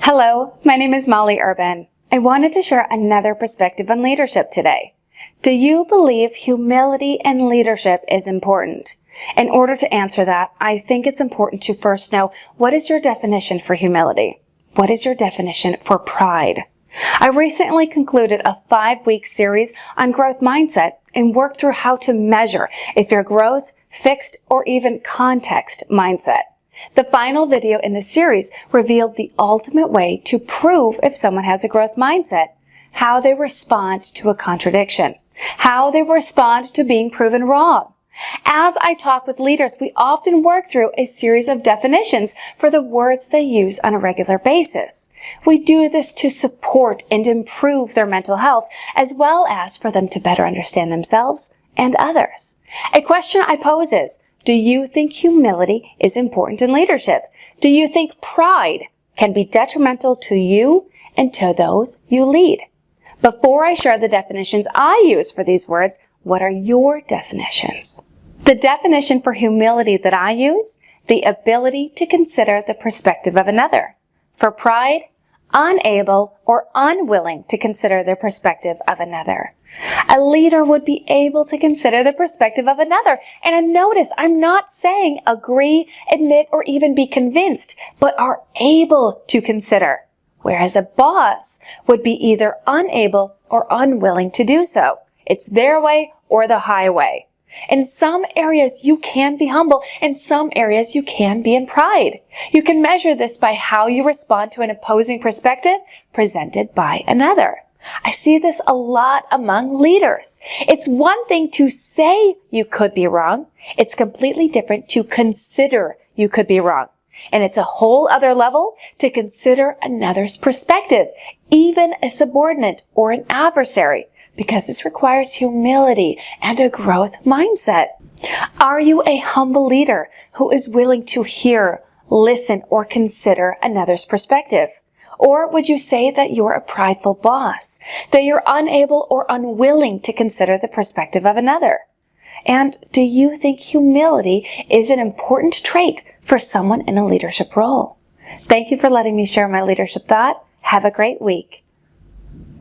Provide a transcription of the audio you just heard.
Hello, my name is Molly Urban. I wanted to share another perspective on leadership today. Do you believe humility in leadership is important? In order to answer that, I think it's important to first know, what is your definition for humility? What is your definition for pride? I recently concluded a 5-week series on growth mindset and worked through how to measure if your growth, fixed, or even context mindset. The final video in the series revealed the ultimate way to prove if someone has a growth mindset, how they respond to a contradiction, how they respond to being proven wrong. As I talk with leaders, we often work through a series of definitions for the words they use on a regular basis. We do this to support and improve their mental health, as well as for them to better understand themselves and others. A question I pose is, do you think humility is important in leadership? Do you think pride can be detrimental to you and to those you lead? Before I share the definitions I use for these words, what are your definitions? The definition for humility that I use, the ability to consider the perspective of another. For pride, unable or unwilling to consider the perspective of another. A leader would be able to consider the perspective of another. And notice, I'm not saying agree, admit, or even be convinced, but are able to consider. Whereas a boss would be either unable or unwilling to do so. It's their way or the highway. In some areas, you can be humble. In some areas, you can be in pride. You can measure this by how you respond to an opposing perspective presented by another. I see this a lot among leaders. It's one thing to say you could be wrong. It's completely different to consider you could be wrong. And it's a whole other level to consider another's perspective, even a subordinate or an adversary, because this requires humility and a growth mindset. Are you a humble leader who is willing to hear, listen, or consider another's perspective? Or would you say that you're a prideful boss, that you're unable or unwilling to consider the perspective of another? And do you think humility is an important trait for someone in a leadership role? Thank you for letting me share my leadership thought. Have a great week.